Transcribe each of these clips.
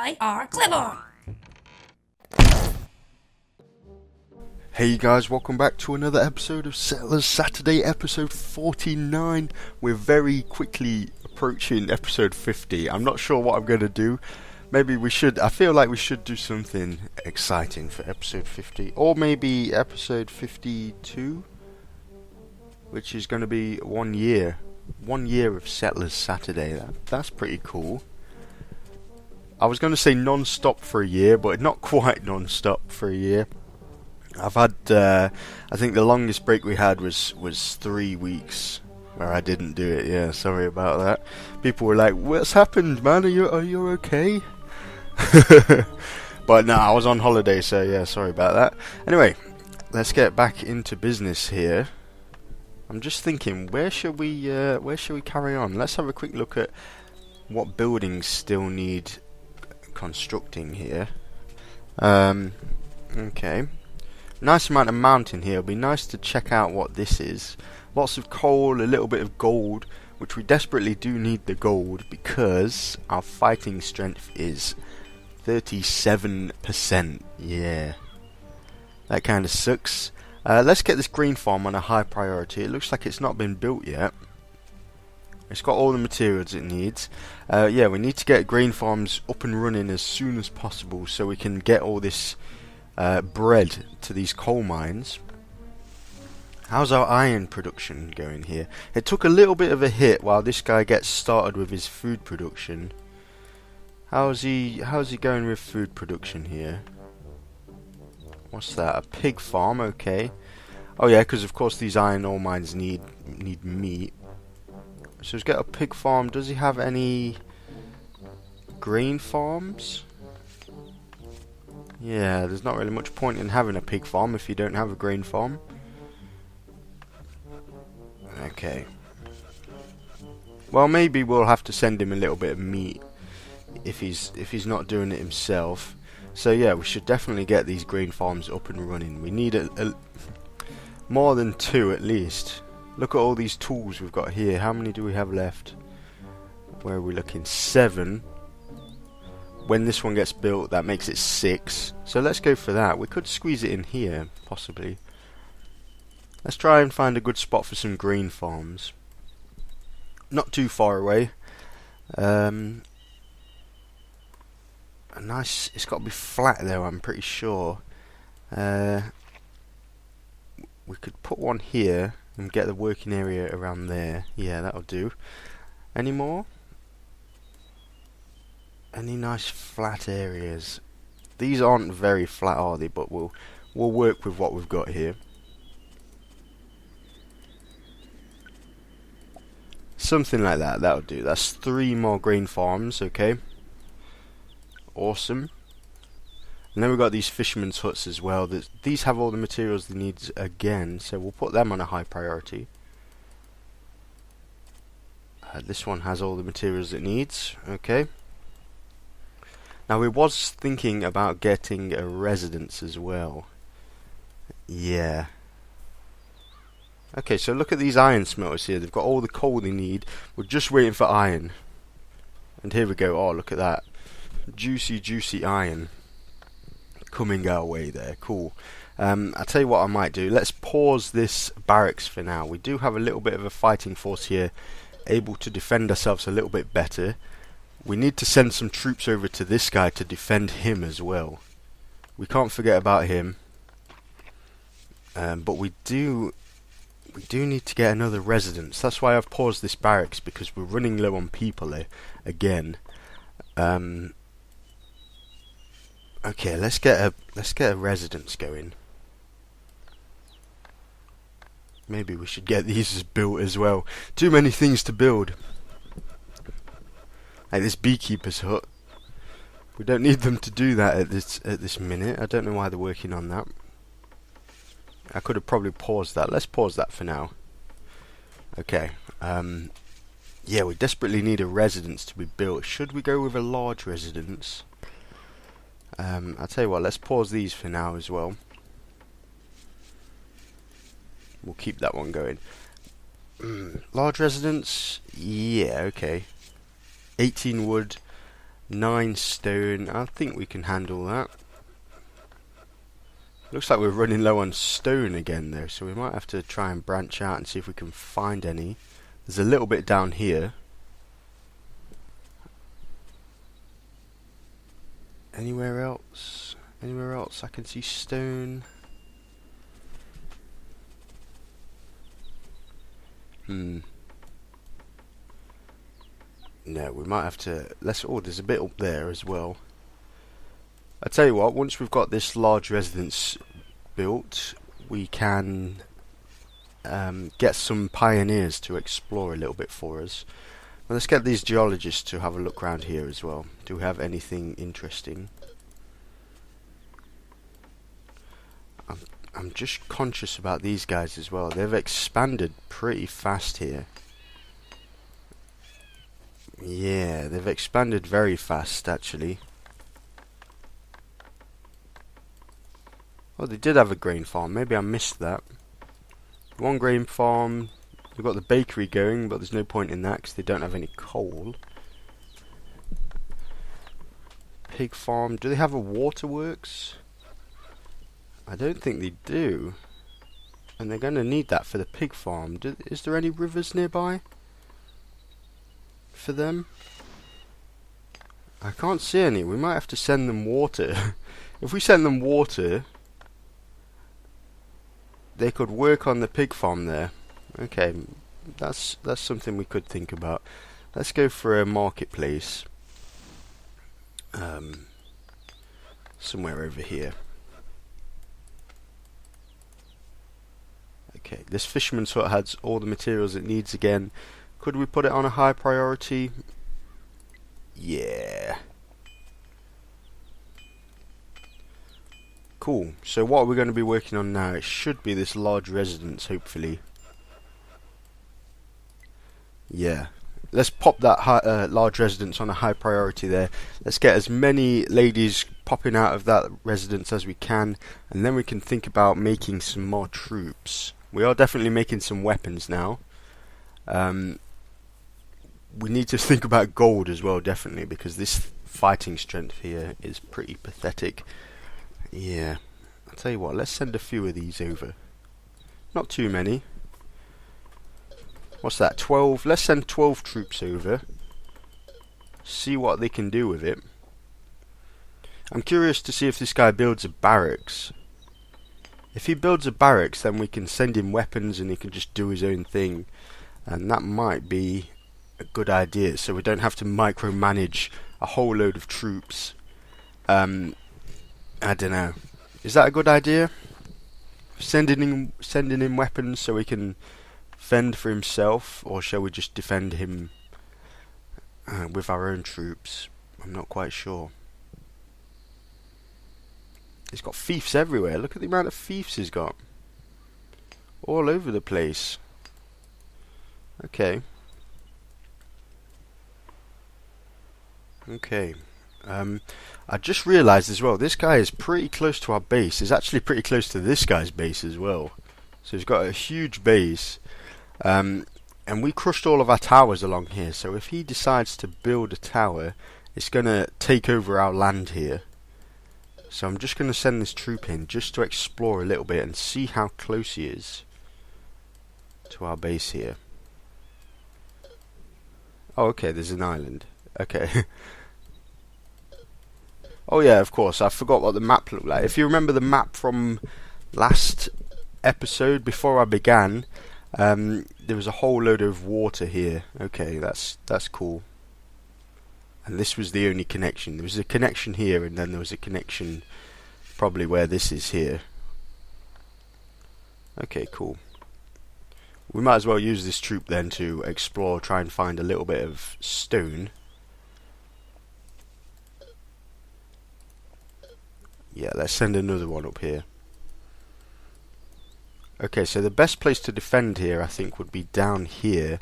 I are clever. Hey guys, welcome back to another episode of Settlers Saturday, episode 49. We're very quickly approaching episode 50. I'm not sure what I'm going to do. Maybe we should, I feel like we should do something exciting for episode 50. Or maybe episode 52, which is going to be 1 year. 1 year of Settlers Saturday. That's pretty cool. I was going to say non-stop for a year, but not quite non-stop for a year. I've had, I think the longest break we had was 3 weeks where I didn't do it. Yeah, sorry about that. People were like, "What's happened, man? Are you okay?" But no, I was on holiday, so yeah, sorry about that. Anyway, let's get back into business here. I'm just thinking, where should we carry on? Let's have a quick look at what buildings still need constructing here. Okay. Nice amount of mountain here. It'll be nice to check out what this is. Lots of coal, a little bit of gold, which we desperately do need the gold because our fighting strength is 37%. Yeah. That kind of sucks. Let's get this green farm on a high priority. It looks like it's not been built yet. It's got all the materials it needs. Yeah, we need to get green farms up and running as soon as possible so we can get all this bread to these coal mines. How's our iron production going here? It took a little bit of a hit while this guy gets started with his food production. How's he going with food production here? What's that? A pig farm, okay. Oh yeah, because of course these iron ore mines need meat. So let's get a pig farm. Does he have any grain farms? Yeah, there's not really much point in having a pig farm if you don't have a grain farm. Okay. Well, maybe we'll have to send him a little bit of meat if he's not doing it himself. So yeah, we should definitely get these grain farms up and running. We need a more than 2 at least. Look at all these tools we've got here. How many do we have left? Where are we looking? 7. When this one gets built, that makes it 6. So let's go for that. We could squeeze it in here, possibly. Let's try and find a good spot for some green farms. Not too far away. A nice. It's got to be flat though, I'm pretty sure. We could put one here and get the working area around there. Yeah, that'll do. Any more? Any nice flat areas? These aren't very flat, are they? But we'll work with what we've got here. Something like that. That'll do. That's 3 more grain farms. Okay. Awesome. And then we've got these fishermen's huts as well. These have all the materials they need again, so we'll put them on a high priority. This one has all the materials it needs. Okay. Now we was thinking about getting a residence as well. Yeah. Okay, so look at these iron smelters here. They've got all the coal they need. We're just waiting for iron. And here we go. Oh, look at that. Juicy, juicy iron coming our way there. Cool. I'll tell you what I might do. Let's pause this barracks for now. We do have a little bit of a fighting force here, able to defend ourselves a little bit better. We need to send some troops over to this guy to defend him as well. We can't forget about him. But we do need to get another residence. That's why I've paused this barracks, because we're running low on people again. Okay, let's get a residence going. Maybe we should get these built as well. Too many things to build. Like this beekeeper's hut. We don't need them to do that at this minute. I don't know why they're working on that. I could have probably paused that. Let's pause that for now. Okay. Yeah, we desperately need a residence to be built. Should we go with a large residence? I'll tell you what, let's pause these for now as well. We'll keep that one going. Large residence? Yeah, okay. 18 wood, 9 stone. I think we can handle that. Looks like we're running low on stone again though, so we might have to try and branch out and see if we can find any. There's a little bit down here. Anywhere else? Anywhere else I can see stone? No, we might have to... Oh, there's a bit up there as well. I tell you what, once we've got this large residence built, we can get some pioneers to explore a little bit for us. Well, let's get these geologists to have a look around here as well. Do we have anything interesting? I'm just conscious about these guys as well. They've expanded pretty fast here. Yeah, they've expanded very fast actually. Oh, they did have a grain farm. Maybe I missed that. One grain farm. We've got the bakery going, but there's no point in that because they don't have any coal. Pig farm. Do they have a waterworks? I don't think they do. And they're going to need that for the pig farm. Is there any rivers nearby for them? I can't see any. We might have to send them water. If we send them water, they could work on the pig farm there. Okay, that's something we could think about. Let's go for a marketplace. Somewhere over here. Okay, this fisherman's hut has all the materials it needs again. Could we put it on a high priority? Yeah. Cool. So what are we going to be working on now? It should be this large residence, hopefully. Yeah. Let's pop that large residence on a high priority there. Let's get as many ladies popping out of that residence as we can, and then we can think about making some more troops. We are definitely making some weapons now. We need to think about gold as well, definitely, because this fighting strength here is pretty pathetic. Yeah, I'll tell you what, let's send a few of these over. Not too many. What's that, 12? Let's send 12 troops over. See what they can do with it. I'm curious to see if this guy builds a barracks. If he builds a barracks, then we can send him weapons and he can just do his own thing. And that might be a good idea, so we don't have to micromanage a whole load of troops. I don't know. Is that a good idea? Sending him weapons so he can fend for himself, or shall we just defend him with our own troops? I'm not quite sure. He's got fiefs everywhere. Look at the amount of fiefs he's got. All over the place. Okay. Okay. I just realised as well, this guy is pretty close to our base. He's actually pretty close to this guy's base as well. So he's got a huge base. And we crushed all of our towers along here. So if he decides to build a tower, it's going to take over our land here. So I'm just going to send this troop in just to explore a little bit and see how close he is to our base here. Oh, okay, there's an island. Okay. Oh yeah, of course, I forgot what the map looked like. If you remember the map from last episode, before I began, there was a whole load of water here. Okay, that's cool. And this was the only connection. There was a connection here, and then there was a connection probably where this is here. Okay, cool. We might as well use this troop then to explore, try and find a little bit of stone. Yeah, let's send another one up here. Okay, so the best place to defend here, I think, would be down here.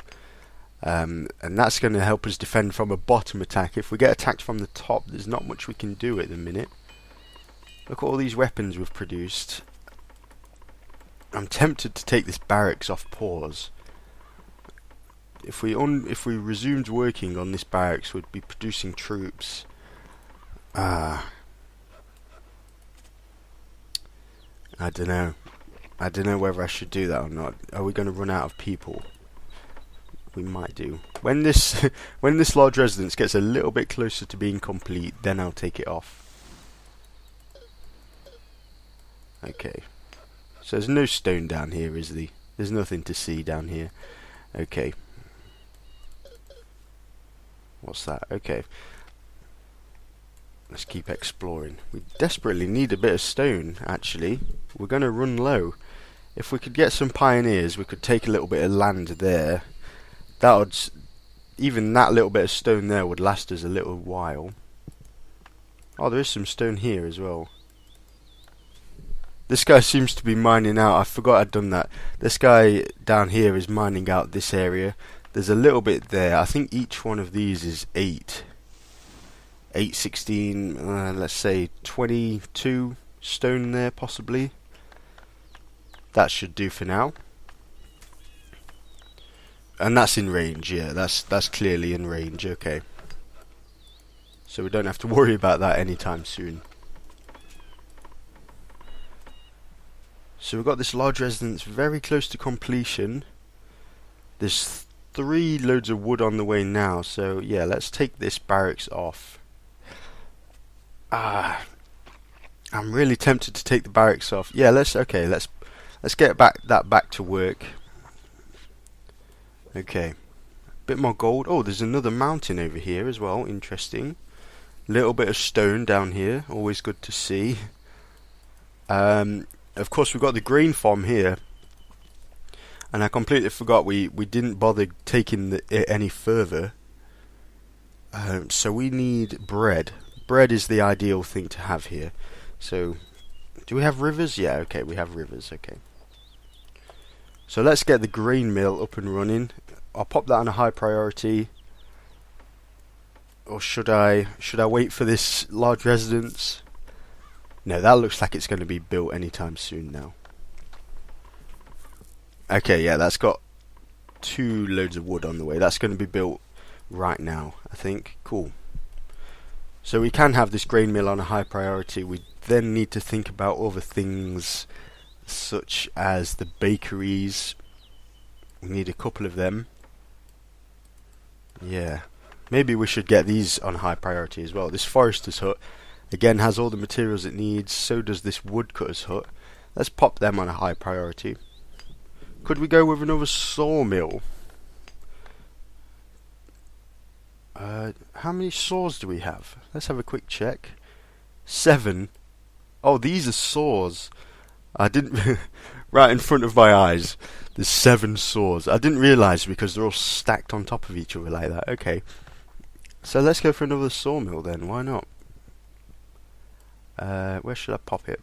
And that's going to help us defend from a bottom attack. If we get attacked from the top, there's not much we can do at the minute. Look at all these weapons we've produced. I'm tempted to take this barracks off pause. If we resumed working on this barracks, we'd be producing troops. Ah, I don't know. I don't know whether I should do that or not. Are we going to run out of people? We might do. When this when this large residence gets a little bit closer to being complete, then I'll take it off. Okay. So there's no stone down here, is there? There's nothing to see down here. Okay. What's that? Okay. Let's keep exploring. We desperately need a bit of stone, actually. We're going to run low. If we could get some pioneers, we could take a little bit of land there. That would, even that little bit of stone there would last us a little while. Oh, there is some stone here as well. This guy seems to be mining out. I forgot I'd done that. This guy down here is mining out this area. There's a little bit there. I think each one of these is 8. 8, 16, let's say 22 stone there possibly. That should do for now. And that's in range, yeah, that's clearly in range, okay. So we don't have to worry about that anytime soon. So we've got this large residence very close to completion. There's 3 loads of wood on the way now, so yeah, let's take this barracks off. I'm really tempted to take the barracks off. Yeah, let's get that back to work. Okay. Bit more gold. Oh, there's another mountain over here as well. Interesting. Little bit of stone down here. Always good to see. Of course, we've got the grain farm here. And I completely forgot we didn't bother taking it any further. So we need bread. Bread is the ideal thing to have here. So, do we have rivers? Yeah, okay, we have rivers, okay. So let's get the grain mill up and running. I'll pop that on a high priority. Or should I wait for this large residence? No, that looks like it's going to be built anytime soon now. Okay, yeah, that's got 2 loads of wood on the way. That's going to be built right now, I think. Cool. So we can have this grain mill on a high priority. We then need to think about other things such as the bakeries. We need a couple of them. Yeah. Maybe we should get these on high priority as well. This forester's hut, again, has all the materials it needs. So does this woodcutter's hut. Let's pop them on a high priority. Could we go with another sawmill? How many saws do we have? Let's have a quick check. 7. Oh, these are saws. I didn't... right in front of my eyes. There's 7 saws. I didn't realise because they're all stacked on top of each other like that. Okay. So let's go for another sawmill then. Why not? Where should I pop it?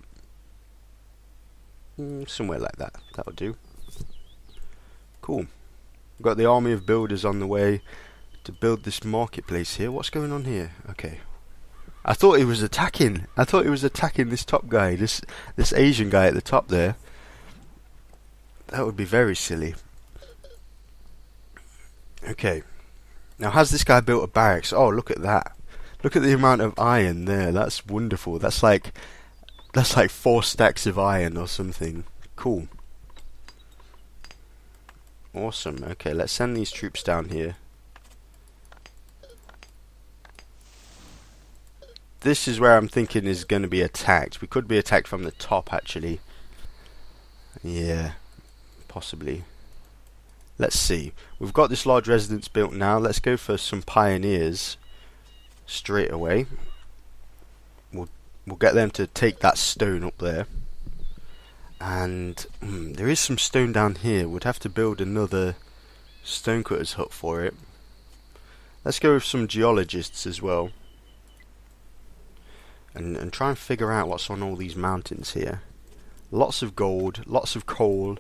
Somewhere like that. That'll do. Cool. We've got the army of builders on the way to build this marketplace here. What's going on here? Okay. I thought he was attacking. I thought he was attacking this top guy. This Asian guy at the top there. That would be very silly. Okay. Now, has this guy built a barracks? Oh, look at that. Look at the amount of iron there. That's wonderful. That's like 4 stacks of iron or something. Cool. Awesome. Okay, let's send these troops down here. This is where I'm thinking is going to be attacked. We could be attacked from the top, actually. Yeah, possibly. Let's see. We've got this large residence built now. Let's go for some pioneers straight away. We'll get them to take that stone up there. And there is some stone down here. We'd have to build another stonecutter's hut for it. Let's go with some geologists as well. And try and figure out what's on all these mountains here. Lots of gold, lots of coal.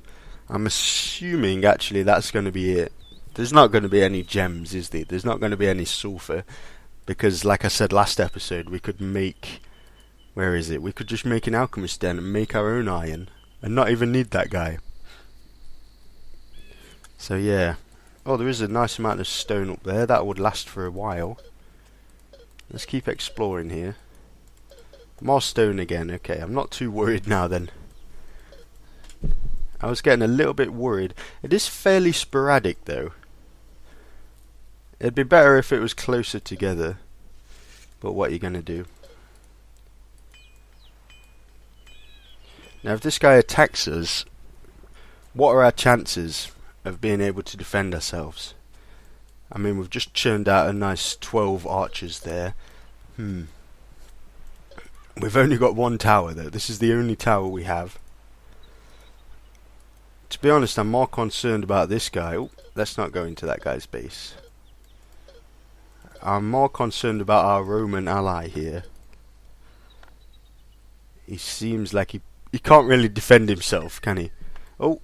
I'm assuming actually that's going to be it. There's not going to be any gems, is there? There's not going to be any sulfur. Because like I said last episode, we could make... Where is it? We could just make an alchemist den and make our own iron. And not even need that guy. So yeah. Oh, there is a nice amount of stone up there. That would last for a while. Let's keep exploring here. More stone again. Okay, I'm not too worried now then. I was getting a little bit worried. It is fairly sporadic though. It'd be better if it was closer together. But what are you going to do? Now if this guy attacks us, what are our chances of being able to defend ourselves? I mean, we've just churned out a nice 12 archers there. We've only got one tower though. This is the only tower we have. To be honest, I'm more concerned about this guy. Oh, let's not go into that guy's base. I'm more concerned about our Roman ally here. He seems like he can't really defend himself, can he? Oh.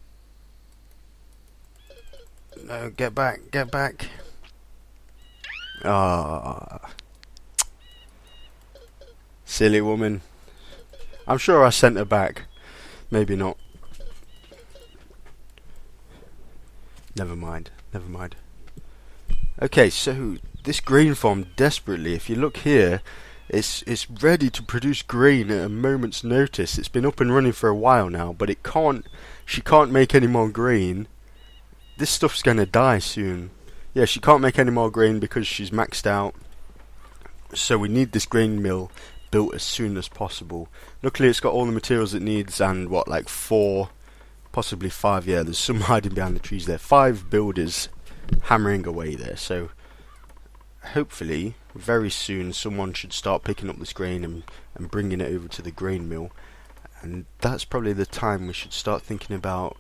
No, get back, get back. Ah. Silly woman. I'm sure I sent her back. Maybe not. Never mind, never mind. Okay, so this grain farm desperately, if you look here, it's ready to produce grain at a moment's notice. It's been up and running for a while now, but she can't make any more grain. This stuff's gonna die soon. Yeah, she can't make any more grain because she's maxed out. So we need this grain mill built as soon as possible. Luckily it's got all the materials it needs and what, like 4, possibly 5, yeah, there's some hiding behind the trees there. 5 builders hammering away there, so hopefully very soon someone should start picking up this grain and bringing it over to the grain mill, and that's probably the time we should start thinking about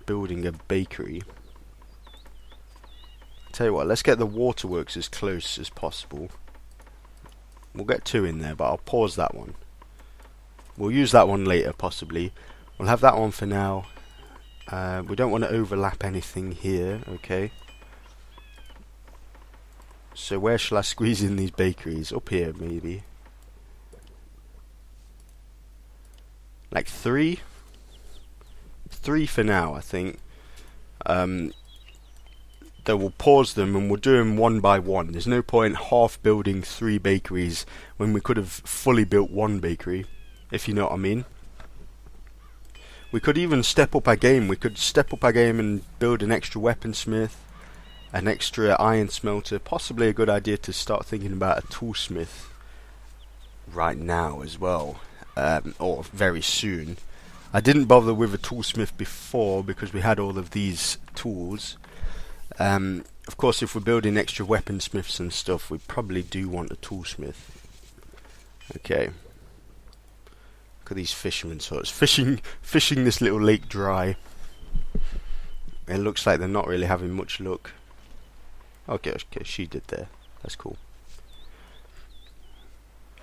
building a bakery. Tell you what, let's get the waterworks as close as possible. We'll get 2 in there, but I'll pause that one. We'll use that one later possibly. We'll have that one for now. We don't want to overlap anything here, okay? So where shall I squeeze in these bakeries? Up here, maybe. Like 3? 3 for now, I think. Then we'll pause them and we'll do them one by one. There's no point half building 3 bakeries when we could have fully built 1 bakery, if you know what I mean. We could even step up our game. We could step up our game and build an extra weaponsmith, an extra iron smelter. Possibly a good idea to start thinking about a toolsmith right now as well, or very soon. I didn't bother with a toolsmith before because we had all of these tools. Of course, if we're building extra weaponsmiths and stuff, we probably do want a toolsmith. Okay. Look at these fishermen's huts. Fishing this little lake dry. It looks like they're not really having much luck. Okay, she did there. That's cool.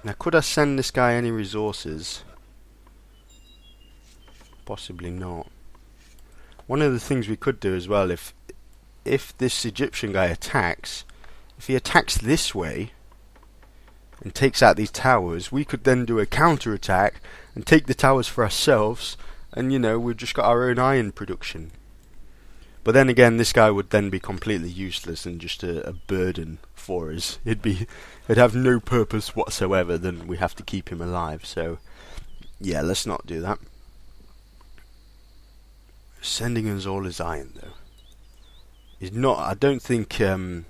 Now, could I send this guy any resources? Possibly not. One of the things we could do as well, if this Egyptian guy attacks, if he attacks this way and takes out these towers, we could then do a counter-attack and take the towers for ourselves, and you know, we've just got our own iron production. But then again, this guy would then be completely useless and just a burden for us. It'd have no purpose whatsoever, then we have to keep him alive. So yeah, let's not do that. Sending us all his iron though is not, I don't think, you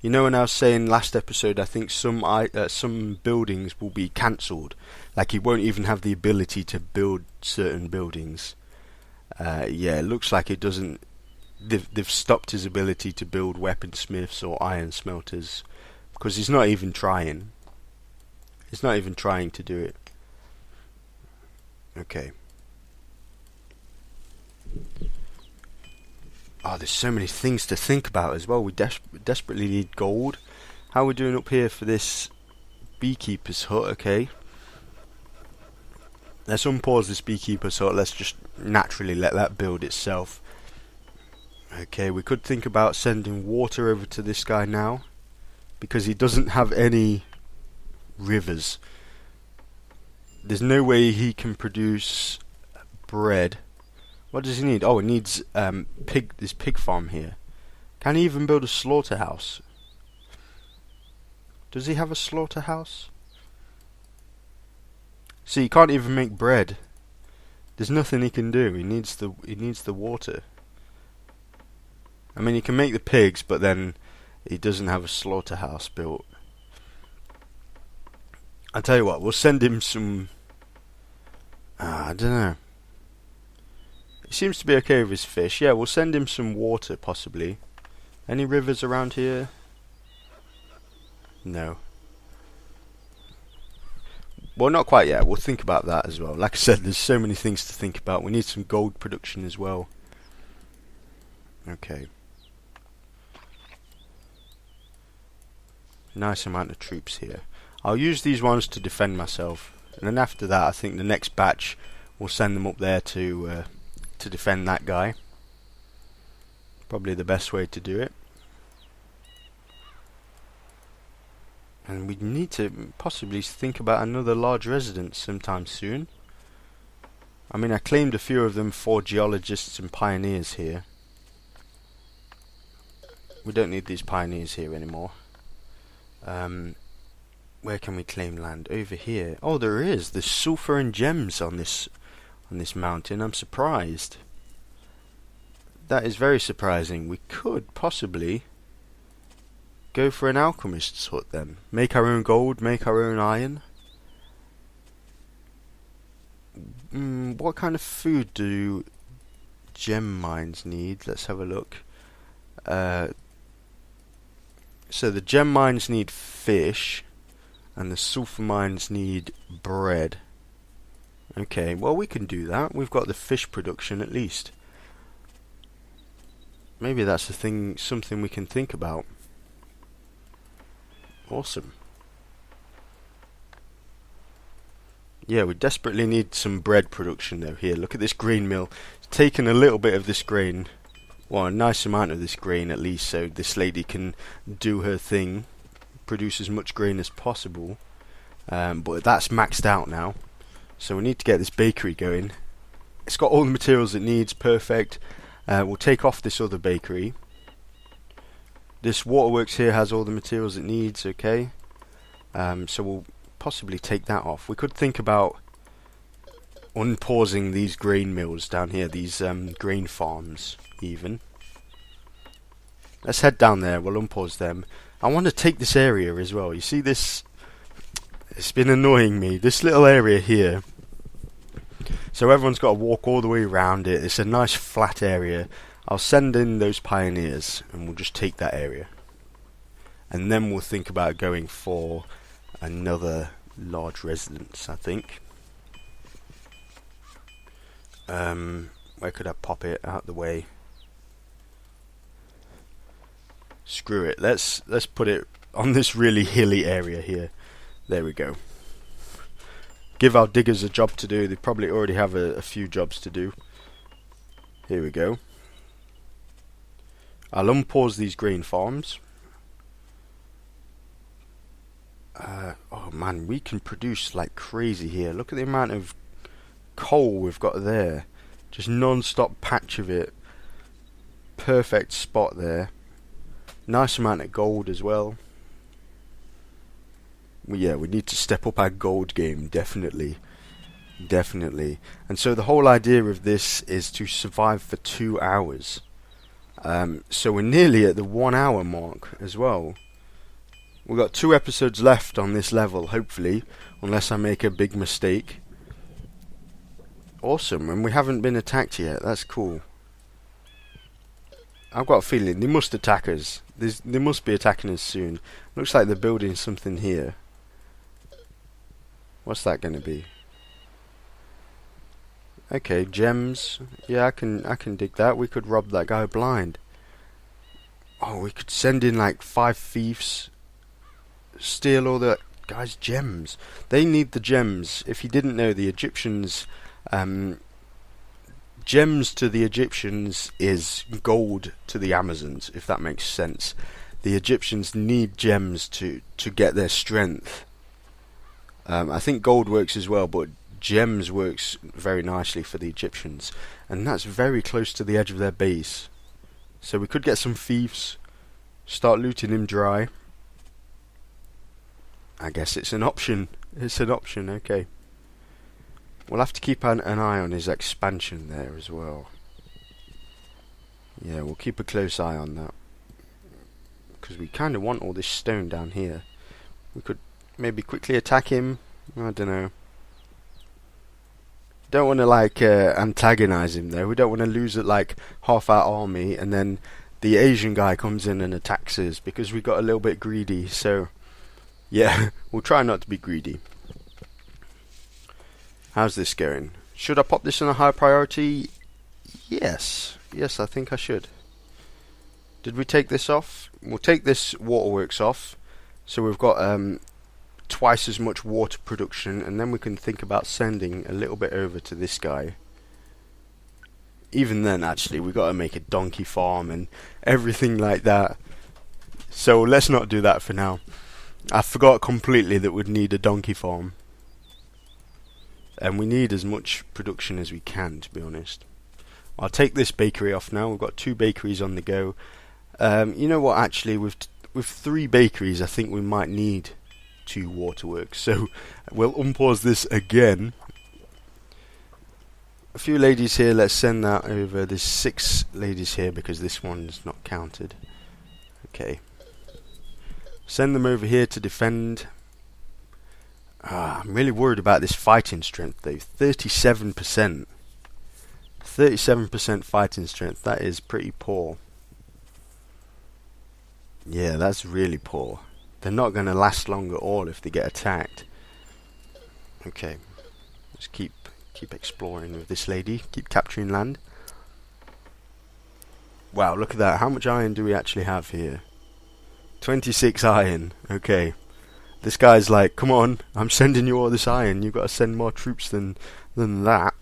know, when I was saying last episode, I think some buildings will be cancelled. Like he won't even have the ability to build certain buildings. Yeah, it looks like it doesn't. They've stopped his ability to build weaponsmiths or iron smelters because he's not even trying. He's not even trying to do it. Okay. Oh, there's so many things to think about as well. We desperately need gold. How are we doing up here for this beekeeper's hut? Okay. Let's unpause this beekeeper's hut. Let's just naturally let that build itself. Okay, we could think about sending water over to this guy now, because he doesn't have any rivers. There's no way he can produce bread. What does he need? Oh, he needs this pig farm here. Can he even build a slaughterhouse? Does he have a slaughterhouse? So he can't even make bread. There's nothing he can do. He needs the water. I mean, he can make the pigs, but then he doesn't have a slaughterhouse built. I'll tell you what, we'll send him some... I don't know. He seems to be okay with his fish. Yeah, we'll send him some water, possibly. Any rivers around here? No. Well, not quite yet. We'll think about that as well. Like I said, there's so many things to think about. We need some gold production as well. Okay. Nice amount of troops here. I'll use these ones to defend myself. And then after that, I think the next batch, we'll send them up there to defend that guy. Probably the best way to do it. And we need to possibly think about another large residence sometime soon. I mean, I claimed a few of them for geologists and pioneers here. We don't need these pioneers here anymore. Where can we claim land? Over here. Oh, there is. There's sulfur and gems on this mountain. I'm surprised. That is very surprising. We could possibly go for an alchemist's hut then. Make our own gold, make our own iron. What kind of food do gem mines need? Let's have a look. So the gem mines need fish, and the sulfur mines need bread. Okay, well we can do that. We've got the fish production at least. Maybe that's the thing, something we can think about. Awesome. Yeah, we desperately need some bread production though here. Look at this grain mill. It's taken a little bit of this grain. Well, a nice amount of this grain at least, so this lady can do her thing. Produce as much grain as possible. But that's maxed out now. So we need to get this bakery going. It's got all the materials it needs, perfect. We'll take off this other bakery. This waterworks here has all the materials it needs, okay. So we'll possibly take that off. We could think about unpausing these grain mills down here, these grain farms even. Let's head down there, we'll unpause them. I want to take this area as well. You see this? It's been annoying me. This little area here. So everyone's got to walk all the way around it. It's a nice flat area. I'll send in those pioneers and we'll just take that area. And then we'll think about going for another large residence, I think. Where could I pop it out the way? Screw it. Let's put it on this really hilly area here. There we go. Give our diggers a job to do. They probably already have a few jobs to do. Here we go. I'll unpause these grain farms. Oh man, we can produce like crazy here. Look at the amount of coal we've got there. Just non-stop patch of it. Perfect spot there. Nice amount of gold as well. Yeah, we need to step up our gold game, definitely. Definitely. And so the whole idea of this is to survive for 2 hours. So we're nearly at the 1 hour mark as well. We've got 2 episodes left on this level, hopefully, unless I make a big mistake. Awesome, and we haven't been attacked yet, that's cool. I've got a feeling they must attack us. They must be attacking us soon. Looks like they're building something here. What's that going to be? Okay, gems. Yeah, I can dig that. We could rob that guy blind. Oh, we could send in like 5 thieves. Steal all the guy's gems. They need the gems. If you didn't know, the Egyptians... gems to the Egyptians is gold to the Amazons, if that makes sense. The Egyptians need gems to get their strength. I think gold works as well, but gems works very nicely for the Egyptians. And that's very close to the edge of their base. So we could get some thieves, start looting him dry. I guess it's an option. It's an option, okay. We'll have to keep an eye on his expansion there as well. Yeah, we'll keep a close eye on that. Because we kind of want all this stone down here. We could maybe quickly attack him. I don't know. Don't want to like antagonize him though. We don't want to lose it like half our army and then the Asian guy comes in and attacks us because we got a little bit greedy. So yeah, we'll try not to be greedy. How's this going? Should I pop this on a high priority? Yes, I think I should. Did we take this off? We'll take this waterworks off, so we've got twice as much water production, and then we can think about sending a little bit over to this guy. Even then, actually, we've got to make a donkey farm and everything like that. So let's not do that for now. I forgot completely that we'd need a donkey farm. And we need as much production as we can, to be honest. I'll take this bakery off now. We've got 2 bakeries on the go. You know what, actually, with 3 bakeries, I think we might need 2 waterworks. So we'll unpause this again. A few ladies here, let's send that over. There's 6 ladies here because this one's not counted. Okay. Send them over here to defend. I'm really worried about this fighting strength though. 37%. 37% fighting strength. That is pretty poor. Yeah, that's really poor. They're not going to last long at all if they get attacked. Okay. Let's keep exploring with this lady. Keep capturing land. Wow, look at that. How much iron do we actually have here? 26 iron. Okay. This guy's like, come on, I'm sending you all this iron. You've got to send more troops than that.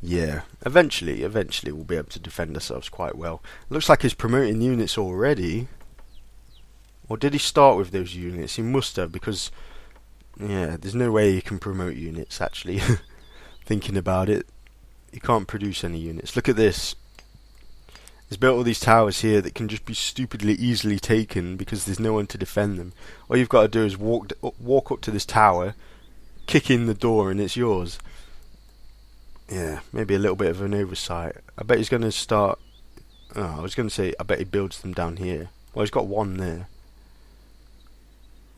Yeah, eventually we'll be able to defend ourselves quite well. Looks like he's promoting units already. Or did he start with those units? He must have, because yeah, there's no way he can promote units actually. Thinking about it, he can't produce any units. Look at this. He's built all these towers here that can just be stupidly easily taken because there's no one to defend them. All you've got to do is walk up to this tower, kick in the door, and it's yours. Yeah, maybe a little bit of an oversight. I bet he's going to start... Oh, I was going to say, I bet he builds them down here. Well, he's got one there.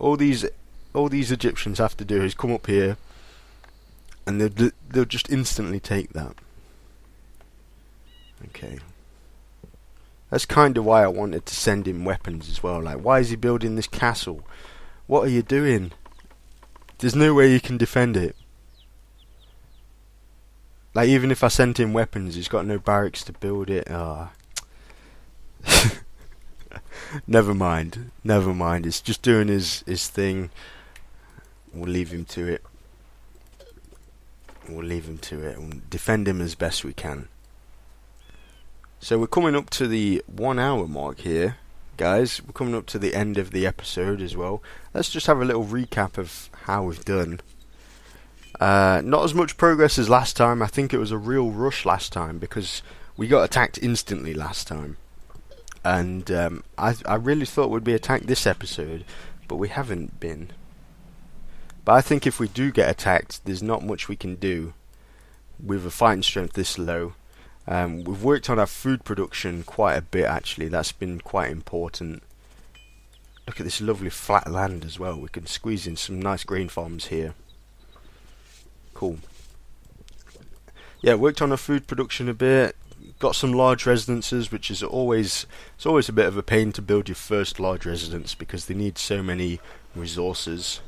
All these Egyptians have to do is come up here, and they'll just instantly take that. Okay. That's kind of why I wanted to send him weapons as well. Like, why is he building this castle? What are you doing? There's no way you can defend it. Like, even if I sent him weapons, he's got no barracks to build it. Never mind. It's just doing his thing. We'll leave him to it. We'll defend him as best we can. So we're coming up to the 1 hour mark here, guys. We're coming up to the end of the episode as well. Let's just have a little recap of how we've done. Not as much progress as last time. I think it was a real rush last time because we got attacked instantly last time. And I really thought we'd be attacked this episode, but we haven't been. But I think if we do get attacked, there's not much we can do with a fighting strength this low. We've worked on our food production quite a bit actually. That's been quite important. Look at this lovely flat land as well. We can squeeze in some nice grain farms here. Cool. Yeah, worked on our food production a bit. Got some large residences, which is always a bit of a pain to build your first large residence because they need so many resources.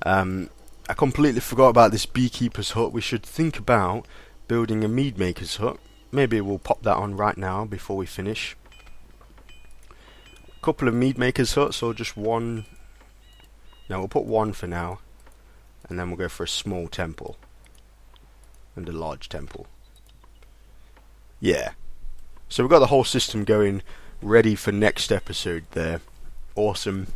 I completely forgot about this beekeeper's hut. We should think about building a mead maker's hut. Maybe we'll pop that on right now before we finish. A couple of mead maker's huts or just one. No, we'll put one for now. And then we'll go for a small temple. And a large temple. Yeah. So we've got the whole system going ready for next episode there. Awesome.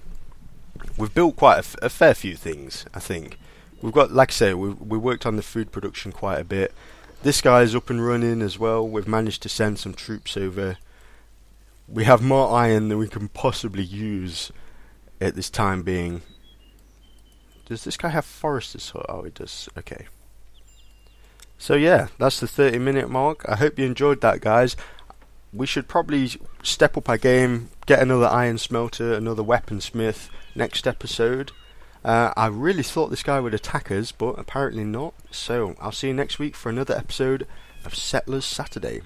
We've built quite a fair few things, I think. We've got, like I say, we worked on the food production quite a bit. This guy's up and running as well. We've managed to send some troops over. We have more iron than we can possibly use at this time being. Does this guy have Forester's Hut? Oh, he does. Okay. So yeah, that's the 30-minute mark. I hope you enjoyed that, guys. We should probably step up our game, get another iron smelter, another weaponsmith next episode. I really thought this guy would attack us, but apparently not. So I'll see you next week for another episode of Settlers Saturday.